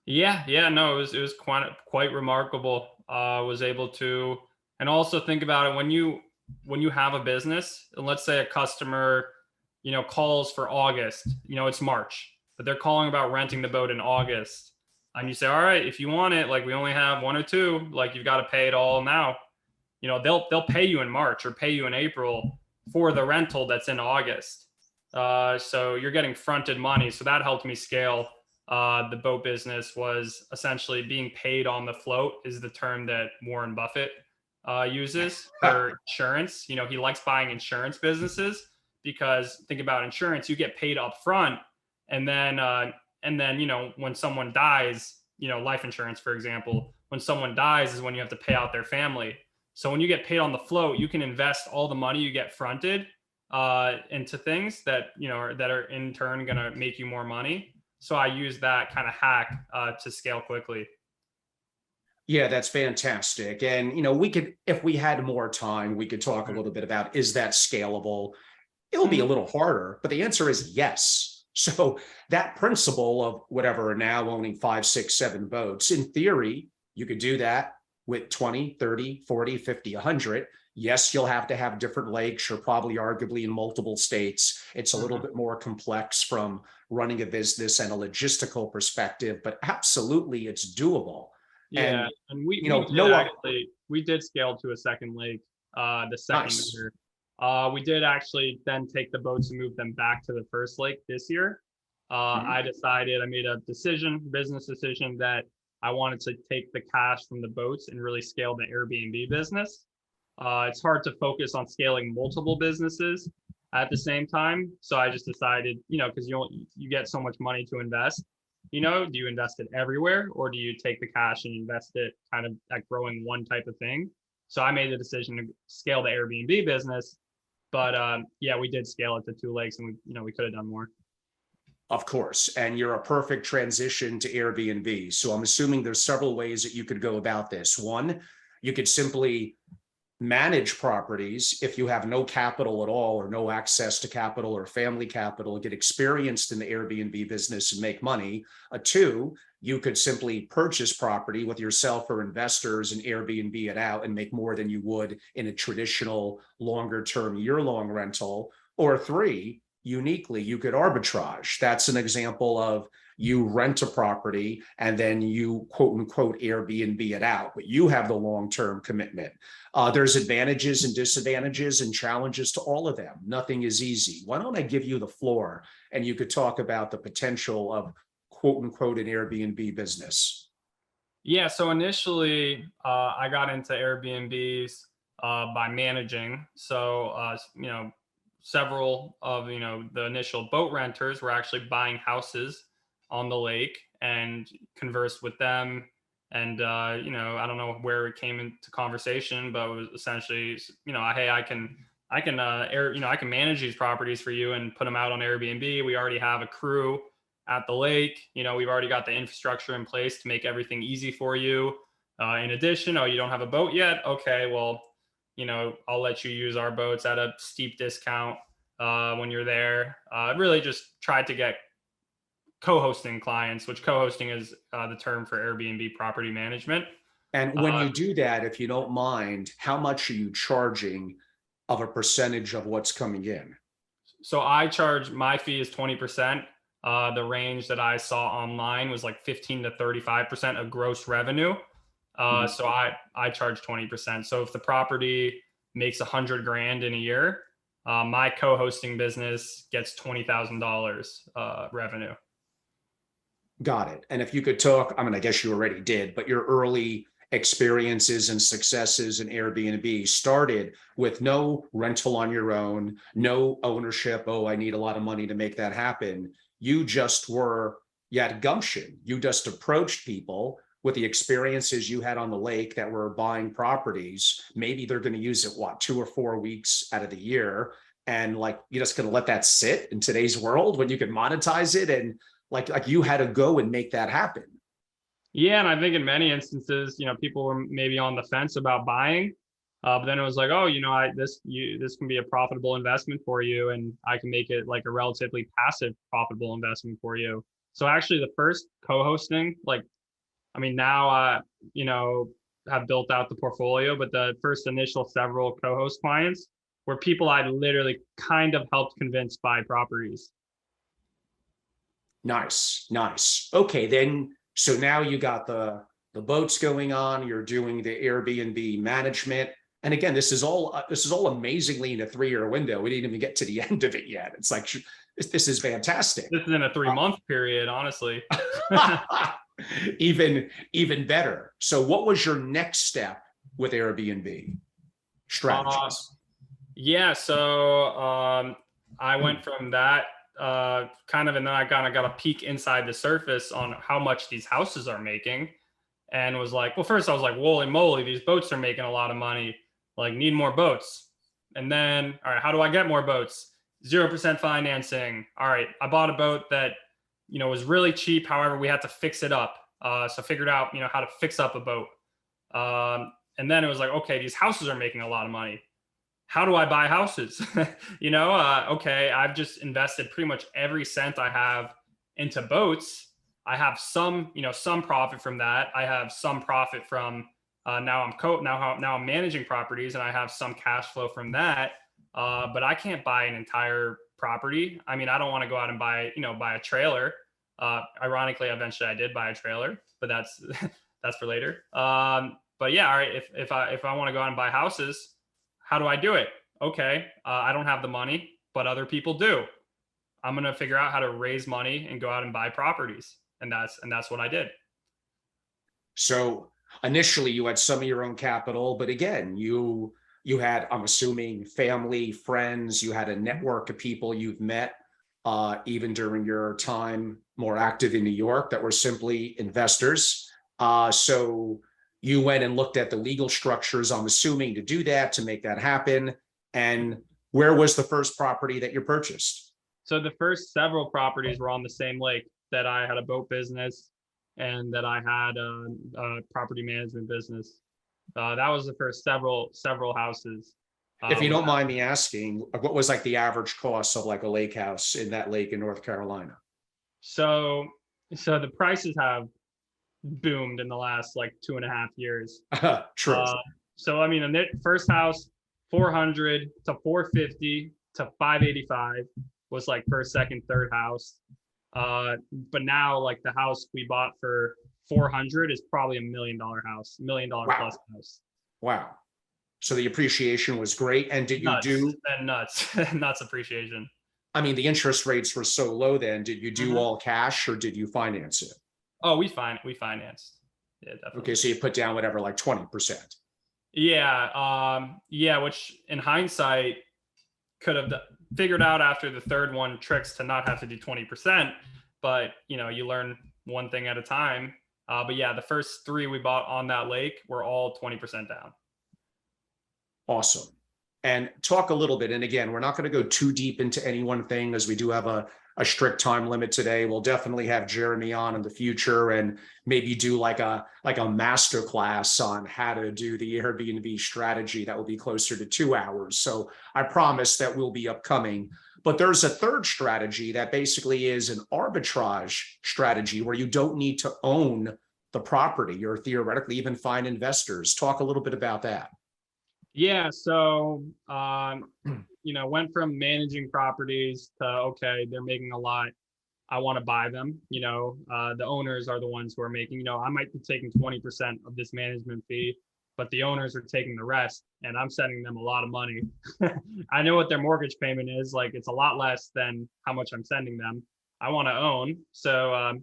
Yeah, yeah, no, it was quite remarkable. Was able to, and also think about it when you have a business, and let's say a customer, calls for August. It's March, but they're calling about renting the boat in August, and you say, all right, if you want it, like we only have one or two, like you've got to pay it all now. They'll pay you in March or pay you in April for the rental that's in August. So you're getting fronted money. So that helped me scale. The boat business was essentially being paid on the float, is the term that Warren Buffett uses for insurance. He likes buying insurance businesses because think about insurance, you get paid up front, and then when someone dies, life insurance, for example, when someone dies is when you have to pay out their family. So when you get paid on the float, you can invest all the money you get fronted into things that that are in turn going to make you more money. So I use that kind of hack to scale quickly. Yeah, that's fantastic. And, we could, if we had more time, we could talk a little bit about, is that scalable? It'll be a Mhm. little harder, but the answer is yes. So that principle of whatever, now owning 5, 6, 7 boats, in theory, you could do that with 20, 30, 40, 50, 100. Yes, you'll have to have different lakes. You're probably arguably in multiple states. It's a little Mhm. bit more complex from running a business and a logistical perspective, but absolutely it's doable. Yeah, And, and we did scale to a second lake the second nice. year. We did actually then take the boats and move them back to the first lake this year. Mhm. I made a business decision, that I wanted to take the cash from the boats and really scale the Airbnb business. It's hard to focus on scaling multiple businesses at the same time. So I just decided, because you get so much money to invest, do you invest it everywhere, or do you take the cash and invest it kind of at growing one type of thing? So I made the decision to scale the Airbnb business, but yeah, we did scale it to 2 lakes, and we could have done more. Of course. And you're a perfect transition to Airbnb. So I'm assuming there's several ways that you could go about this. One, you could simply manage properties if you have no capital at all or no access to capital or family capital, get experienced in the Airbnb business and make money. Two, you could simply purchase property with yourself or investors and Airbnb it out and make more than you would in a traditional longer term year-long rental. Or three, uniquely, you could arbitrage. That's an example of you rent a property and then you quote unquote Airbnb it out, but you have the long-term commitment. There's advantages and disadvantages and challenges to all of them. Nothing is easy. Why don't I give you the floor and you could talk about the potential of quote unquote an Airbnb business? Yeah, so initially I got into Airbnbs by managing. So several of the initial boat renters were actually buying houses on the lake, and conversed with them. And I don't know where it came into conversation, but it was essentially, hey, I can manage these properties for you and put them out on Airbnb. We already have a crew at the lake. We've already got the infrastructure in place to make everything easy for you. In addition, oh, you don't have a boat yet? Okay, well, I'll let you use our boats at a steep discount when you're there. Really just tried to get co-hosting clients, which co-hosting is the term for Airbnb property management. And when Uh, you do that, if you don't mind, how much are you charging of a percentage of what's coming in? so my fee is 20%. The range that I saw online was like 15 to 35% of gross revenue. So I charge 20%. So if the property makes 100 grand in a year, my co-hosting business gets $20,000 revenue. Got it. And if you could talk, I mean, I guess you already did, but your early experiences and successes in Airbnb started with no rental on your own, no ownership. Oh, I need a lot of money to make that happen. You had gumption. You just approached people with the experiences you had on the lake that were buying properties. Maybe they're going to use it, 2 or 4 weeks out of the year. And like, you're just going to let that sit in today's world when you can monetize it. And like you had to go and make that happen. Yeah, and I think in many instances, people were maybe on the fence about buying, but then it was like, oh, this can be a profitable investment for you, and I can make it like a relatively passive profitable investment for you. So actually, the first co-hosting, now have built out the portfolio, but the first initial several co-host clients were people I literally kind of helped convince buy properties. Nice. Okay, then so now you got the boats going on, you're doing the Airbnb management. And again, this is all amazingly in a 3-year window. We didn't even get to the end of it yet. It's like this is fantastic. This is in a 3-month period, honestly. Even better. So what was your next step with Airbnb strategies? So I went from that and then I kind of got a peek inside the surface on how much these houses are making, and was like, well, first I was like, holy moly, these boats are making a lot of money, like need more boats. And then, all right, how do I get more boats? 0% financing. All right, I bought a boat that was really cheap, however we had to fix it up, so figured out how to fix up a boat. And then it was like, okay, these houses are making a lot of money. How do I buy houses? Okay, I've just invested pretty much every cent I have into boats. I have some profit from that. I have some profit from now I'm managing properties, and I have some cash flow from that. But I can't buy an entire property. I mean, I don't want to go out and buy a trailer. Ironically, eventually I did buy a trailer, but that's for later. But yeah, all right. If I want to go out and buy houses, how do I do it? Okay, I don't have the money, but other people do. I'm gonna figure out how to raise money and go out and buy properties, and that's what I did. So initially, you had some of your own capital, but again, you had, I'm assuming, family, friends. You had a network of people you've met, even during your time more active in New York, that were simply investors. So you went and looked at the legal structures, I'm assuming, to do that, to make that happen. And where was the first property that you purchased? So the first several properties were on the same lake that I had a boat business and that I had a property management business. That was the first several houses. If you don't mind me asking, what was like the average cost of like a lake house in that lake in North Carolina? So the prices have boomed in the last like 2.5 years. True. So I mean, the first house, 400 to 450 to 585 was like first, second, third house. But now like the house we bought for 400 is probably $1 million house, $1 million plus house. Wow. So the appreciation was great. And did you do nuts appreciation? I mean, the interest rates were so low then. Did you do all cash or did you finance it? Oh, we financed. Yeah, definitely. Okay, so you put down whatever, like 20%. Yeah, which in hindsight could have figured out after the third one tricks to not have to do 20%, but you learn one thing at a time. But yeah, the first 3 we bought on that lake were all 20% down. Awesome. And talk a little bit, and again, we're not going to go too deep into any one thing, as we do have a strict time limit today. We'll definitely have Jeremy on in the future and maybe do like a master class on how to do the Airbnb strategy that will be closer to 2 hours. So I promise that will be upcoming. But there's a third strategy that basically is an arbitrage strategy where you don't need to own the property or theoretically even find investors. Talk a little bit about that. Yeah, so went from managing properties to, okay, they're making a lot. I want to buy them. The owners are the ones who are making, I might be taking 20% of this management fee, but the owners are taking the rest, and I'm sending them a lot of money. I know what their mortgage payment is. Like, it's a lot less than how much I'm sending them. I want to own. So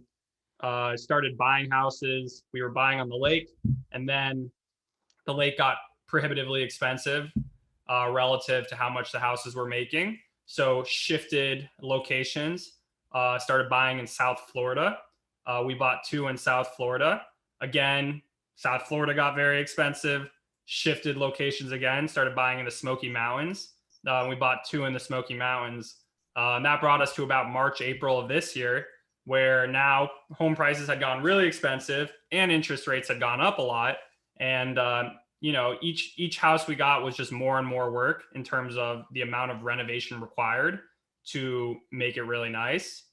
I started buying houses. We were buying on the lake, and then the lake got prohibitively expensive relative to how much the houses were making. So shifted locations, started buying in South Florida. We bought 2 in South Florida. Again, South Florida got very expensive, shifted locations again, started buying in the Smoky Mountains. We bought 2 in the Smoky Mountains. And that brought us to about March, April of this year, where now home prices had gone really expensive and interest rates had gone up a lot. And each house we got was just more and more work in terms of the amount of renovation required to make it really nice.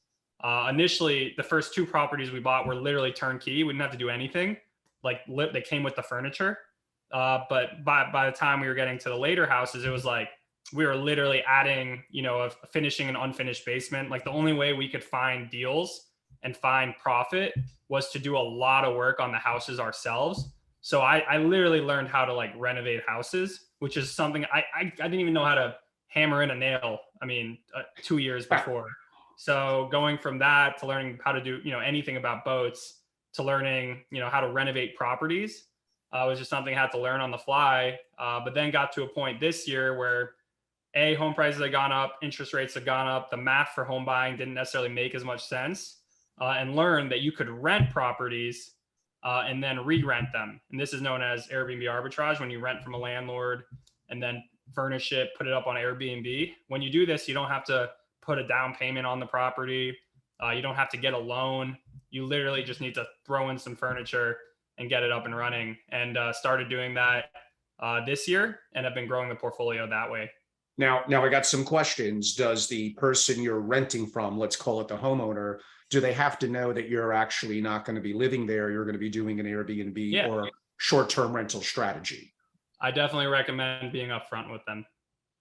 Initially, the first 2 properties we bought were literally turnkey. We didn't have to do anything. Like, they came with the furniture. But by the time we were getting to the later houses, it was like we were literally adding, finishing an unfinished basement. Like, the only way we could find deals and find profit was to do a lot of work on the houses ourselves. So I literally learned how to like renovate houses, which is something I didn't even know how to hammer in a nail. 2 years before. So going from that to learning how to do, anything about boats, to learning, how to renovate properties, was just something I had to learn on the fly. But then got to a point this year where home prices had gone up, interest rates had gone up, the math for home buying didn't necessarily make as much sense, and learned that you could rent properties and then re-rent them. And this is known as Airbnb arbitrage, when you rent from a landlord and then furnish it, put it up on Airbnb. When you do this, you don't have to put a down payment on the property. You don't have to get a loan. You literally just need to throw in some furniture and get it up and running. And started doing that this year, and have been growing the portfolio that way. Now I got some questions. Does the person you're renting from, let's call it the homeowner, do they have to know that you're actually not going to be living there? You're going to be doing an Airbnb or short-term rental strategy? I definitely recommend being upfront with them.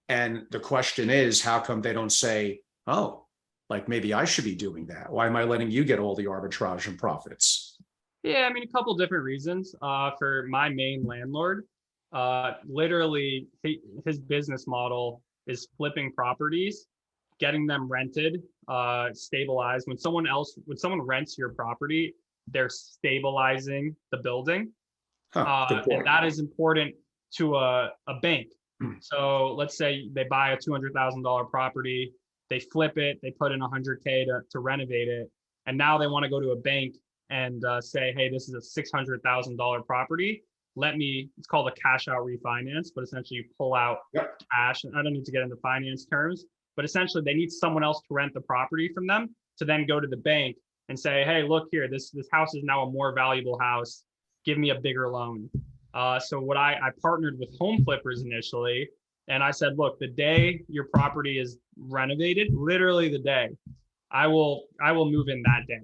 And the question is, how come they don't say, oh, like maybe I should be doing that? Why am I letting you get all the arbitrage and profits? Yeah, a couple different reasons. For my main landlord, literally his business model is flipping properties, getting them rented, stabilized. When someone rents your property, they're stabilizing the building. And that is important to a bank. So let's say they buy a $200,000 property, they flip it, they put in $100K to renovate it, and now they want to go to a bank and say, hey, this is a $600,000 property. It's called a cash out refinance, but essentially you pull out cash. And I don't need to get into finance terms, but essentially they need someone else to rent the property from them to then go to the bank and say, hey, look here, this house is now a more valuable house. Give me a bigger loan. So what I partnered with home flippers initially, and I said, look, the day your property is renovated, literally the day, I will move in that day.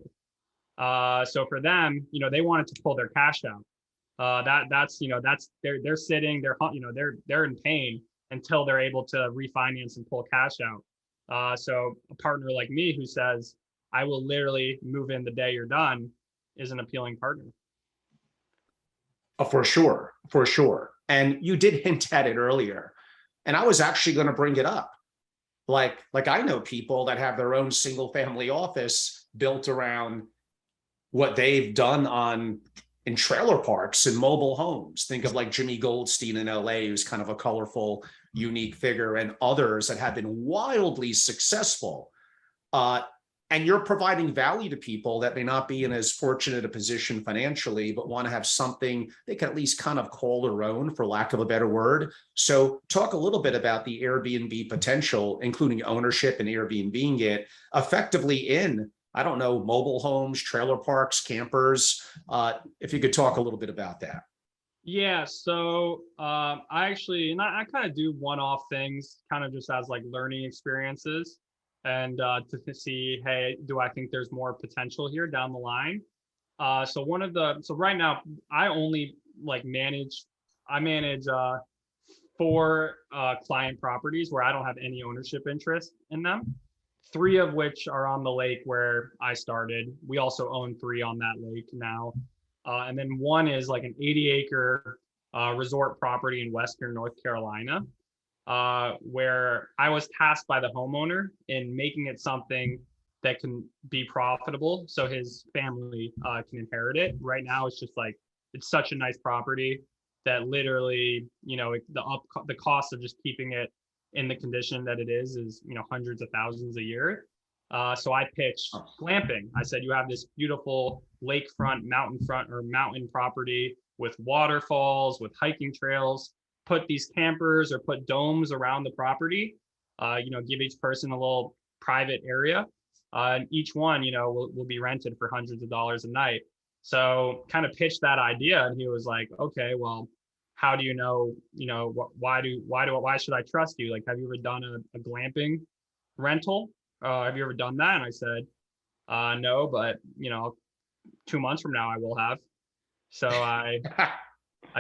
So for them, they wanted to pull their cash out. They're sitting, they're in pain until they're able to refinance and pull cash out. So a partner like me who says, I will literally move in the day you're done, is an appealing partner. Oh, for sure. And you did hint at it earlier, and I was actually going to bring it up. Like I know people that have their own single family office built around what they've done in trailer parks and mobile homes. Think of like Jimmy Goldstein in LA, who's kind of a colorful, unique figure, and others that have been wildly successful. And you're providing value to people that may not be in as fortunate a position financially, but want to have something they can at least kind of call their own, for lack of a better word. So talk a little bit about the Airbnb potential, including ownership and Airbnb it effectively in, I don't know, mobile homes, trailer parks, campers. If you could talk a little bit about that. Yeah, so I kind of do one-off things, kind of just as like learning experiences, and to see, hey, do I think there's more potential here down the line? So right now I only manage 4 client properties where I don't have any ownership interest in them. three of which are on the lake where I started. We also own three on that lake now. And then one is like an 80-acre resort property in Western North Carolina, where I was tasked by the homeowner in making it something that can be profitable so his family can inherit it. Right now, it's just like, it's such a nice property that literally, the cost of just keeping it in the condition that it is, hundreds of thousands a year. So I pitched glamping. I said, you have this beautiful lakefront, mountain property with waterfalls, with hiking trails, put these campers or put domes around the property, give each person a little private area. And each one, will be rented for hundreds of dollars a night. So kind of pitched that idea, and he was like, okay, well, how do you know, why should I trust you? Like, have you ever done a glamping rental? Have you ever done that? And I said, no, but 2 months from now I will have. So I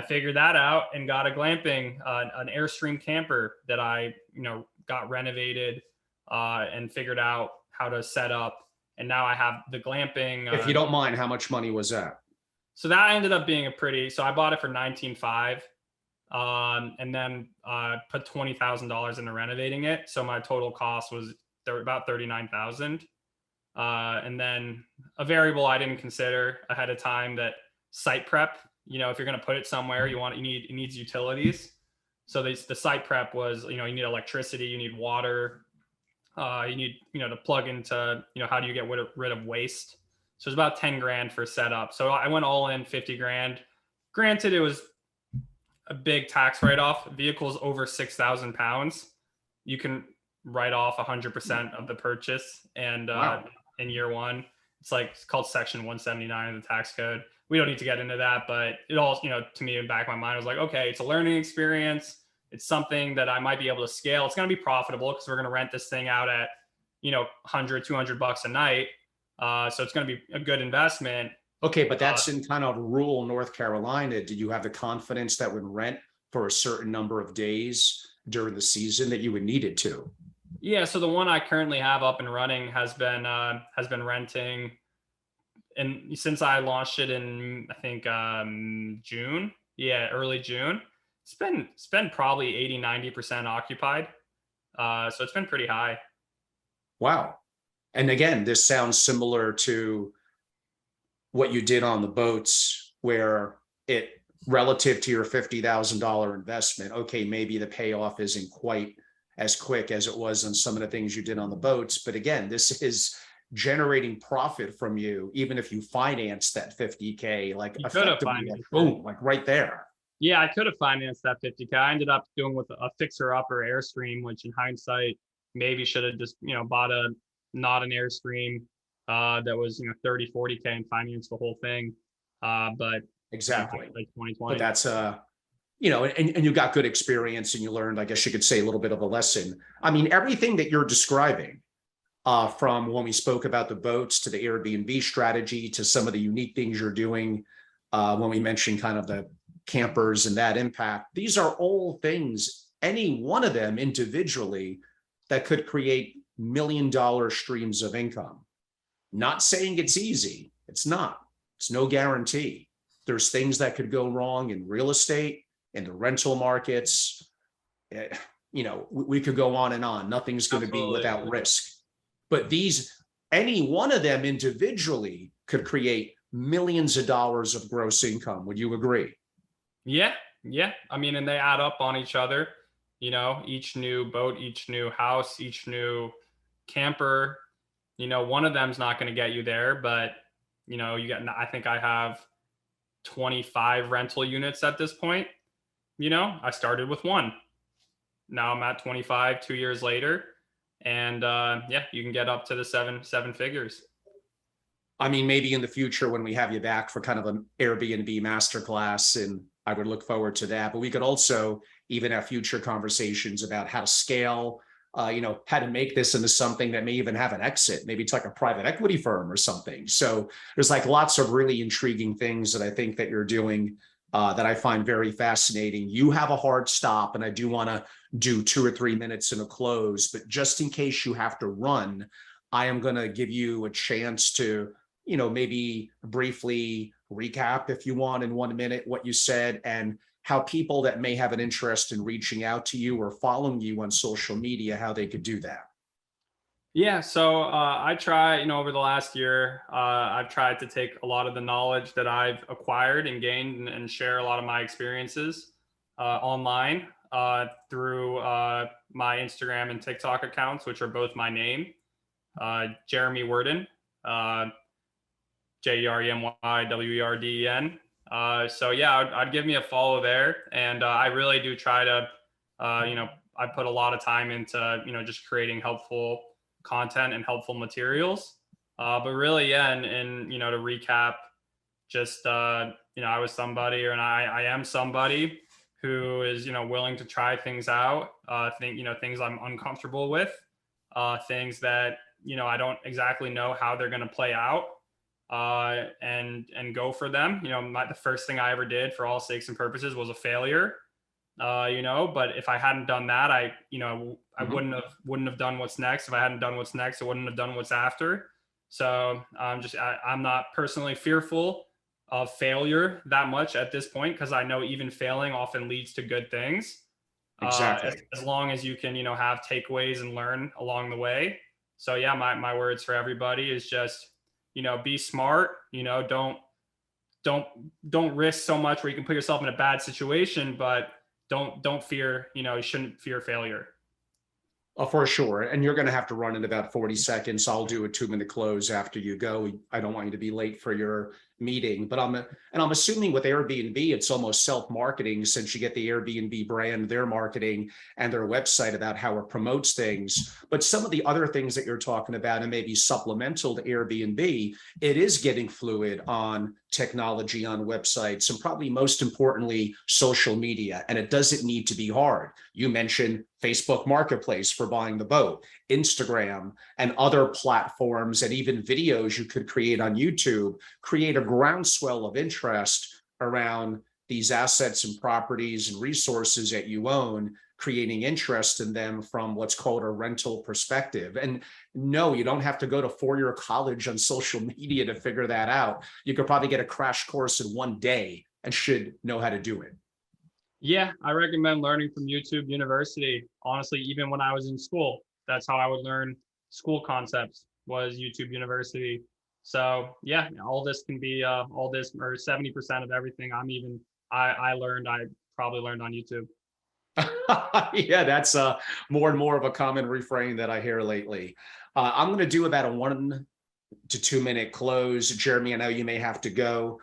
figured that out and got a glamping, an Airstream camper that I, got renovated and figured out how to set up. And now I have the glamping. If you don't mind, how much money was that? So that ended up being so I bought it for $19,500, and then put $20,000 into renovating it. So my total cost was about $39,000. And then a variable I didn't consider ahead of time, that site prep. If you're going to put it somewhere, it needs utilities. So the site prep was, you need electricity, you need water, you need, to plug into, how do you get rid of waste? So it's about 10 grand for setup. So I went all in 50 grand. Granted, it was a big tax write-off. Vehicles over 6,000 pounds, you can write off 100% of the purchase. And Wow. In year one, it's called section 179 of the tax code. We don't need to get into that, but it all, to me, in the back of my mind, I was like, okay, it's a learning experience. It's something that I might be able to scale. It's going to be profitable because we're going to rent this thing out at, 100, 200 bucks a night. So it's going to be a good investment. Okay, but that's in kind of rural North Carolina. Did you have the confidence that would rent for a certain number of days during the season that you would need it to? Yeah. So the one I currently have up and running has been renting. And since I launched it in, I think, June, early June, it's been probably 80-90% occupied. So it's been pretty high. Wow. And again, this sounds similar to what you did on the boats, where it, relative to your $50,000 investment, okay, maybe the payoff isn't quite as quick as it was on some of the things you did on the boats. But again, this is generating profit from you, even if you finance that 50K, like effectively, like, boom, like right there. Yeah, I could have financed that 50K. I ended up doing with a fixer upper Airstream, which in hindsight maybe should have just, bought not an Airstream that was, 30, 40K and financed the whole thing. But exactly, like 2020. But that's and you got good experience, and you learned, I guess you could say, a little bit of a lesson. I mean, everything that you're describing, from when we spoke about the boats to the Airbnb strategy to some of the unique things you're doing, when we mentioned kind of the campers and that impact, these are all things, any one of them individually, that could create $1 million streams of income. Not saying it's easy. It's not. It's no guarantee. There's things that could go wrong in real estate, in the rental markets. We could go on and on. Nothing's going to be without risk. But any one of them individually could create millions of dollars of gross income. Would you agree? Yeah. I mean, and they add up on each other. Each new boat, each new house, each new camper, one of them's not going to get you there, but I think I have 25 rental units at this point. I started with one. Now I'm at 25 2 years later. And you can get up to the seven figures. I mean, maybe in the future when we have you back for kind of an Airbnb masterclass, and I would look forward to that. But we could also even have future conversations about how to scale, how to make this into something that may even have an exit. Maybe it's like a private equity firm or something. So there's like lots of really intriguing things that I think that you're doing that I find very fascinating. You have a hard stop, and I do want to do 2 or 3 minutes in a close, but just in case you have to run, I am going to give you a chance to, maybe briefly recap, if you want, in 1 minute what you said, and how people that may have an interest in reaching out to you or following you on social media, how they could do that. Yeah, so I try, over the last year, I've tried to take a lot of the knowledge that I've acquired and gained and share a lot of my experiences online through my Instagram and TikTok accounts, which are both my name, Jeremy Worden, JEREMYWERDEN. So yeah, I'd give me a follow there, and I really do try to, I put a lot of time into, just creating helpful content and helpful materials. But really, yeah, and to recap, just I was somebody, and I am somebody who is willing to try things out, things I'm uncomfortable with, things that I don't exactly know how they're going to play out, and go for them. The first thing I ever did, for all sakes and purposes, was a failure. But if I hadn't done that, I wouldn't have done what's next. If I hadn't done what's next, I wouldn't have done what's after. So I'm not personally fearful of failure that much at this point, because I know even failing often leads to good things. Exactly. As long as you can, have takeaways and learn along the way. So yeah, my words for everybody is just, be smart, don't risk so much where you can put yourself in a bad situation, but don't fear, you shouldn't fear failure. For sure. And you're going to have to run in about 40 seconds. I'll do a 2-minute close after you go. I don't want you to be late for your meeting, but I'm assuming with Airbnb, it's almost self-marketing, since you get the Airbnb brand, their marketing and their website about how it promotes things. But some of the other things that you're talking about, and maybe supplemental to Airbnb, it is getting fluid on technology, on websites, and probably most importantly, social media. And it doesn't need to be hard. You mentioned Facebook Marketplace for buying the boat, Instagram and other platforms, and even videos you could create on YouTube, create a groundswell of interest around these assets and properties and resources that you own, creating interest in them from what's called a rental perspective. And no, you don't have to go to 4-year college on social media to figure that out. You could probably get a crash course in 1 day and should know how to do it. Yeah, I recommend learning from YouTube University. Honestly, even when I was in school, that's how I would learn school concepts, was YouTube University. So yeah, all this can be all this, or 70% of everything I learned, I probably learned on YouTube. Yeah, that's more and more of a common refrain that I hear lately. I'm going to do about a 1 to 2 minute close. Jeremy, I know you may have to go.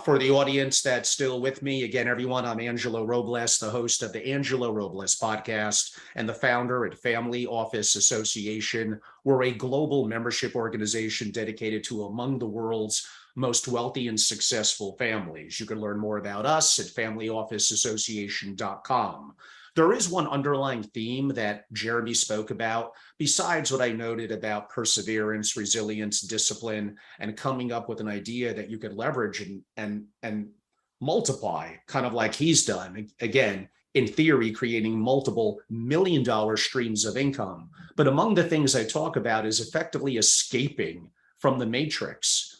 For the audience that's still with me, again, everyone, I'm Angelo Robles, the host of the Angelo Robles podcast and the founder at Family Office Association. We're a global membership organization dedicated to among the world's most wealthy and successful families. You can learn more about us at familyofficeassociation.com. There is one underlying theme that Jeremy spoke about, besides what I noted about perseverance, resilience, discipline, and coming up with an idea that you could leverage and multiply, kind of like he's done. Again, in theory, creating multiple $1 million streams of income. But among the things I talk about is effectively escaping from the matrix.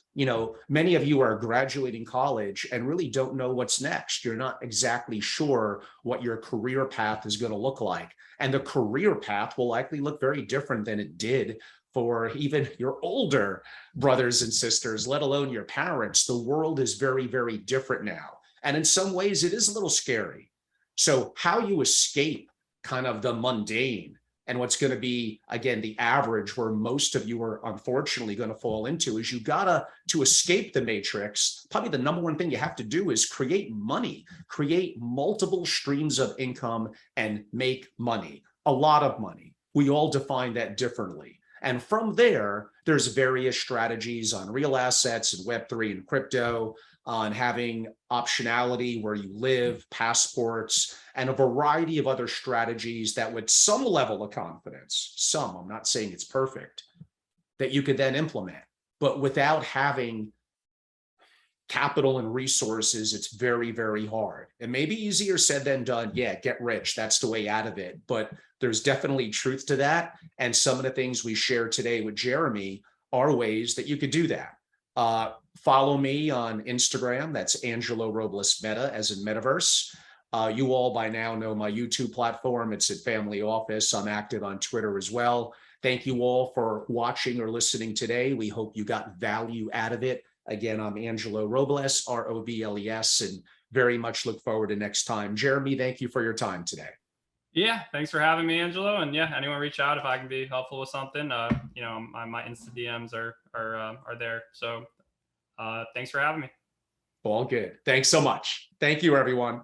Many of you are graduating college and really don't know what's next. You're not exactly sure what your career path is going to look like. And the career path will likely look very different than it did for even your older brothers and sisters, let alone your parents. The world is very, very different now. And in some ways, it is a little scary. So how you escape kind of the mundane and what's going to be, again, the average where most of you are unfortunately going to fall into, is to escape the matrix. Probably the number one thing you have to do is create money, create multiple streams of income and make money, a lot of money. We all define that differently. And from there, there's various strategies on real assets and Web3 and crypto, on having optionality where you live, passports, and a variety of other strategies that with some level of confidence, I'm not saying it's perfect, that you could then implement, but without having capital and resources, it's very, very hard. It may be easier said than done. Yeah, get rich. That's the way out of it. But there's definitely truth to that. And some of the things we shared today with Jeremy are ways that you could do that. Follow me on Instagram. That's Angelo Robles Meta, as in metaverse. You all by now know my YouTube platform. It's at Family Office. I'm active on Twitter as well. Thank you all for watching or listening today. We hope you got value out of it. Again, I'm Angelo Robles, Robles, and very much look forward to next time. Jeremy, thank you for your time today. Yeah, thanks for having me, Angelo. And yeah, anyone reach out if I can be helpful with something. My Insta DMs are there. So thanks for having me. All good. Thanks so much. Thank you, everyone.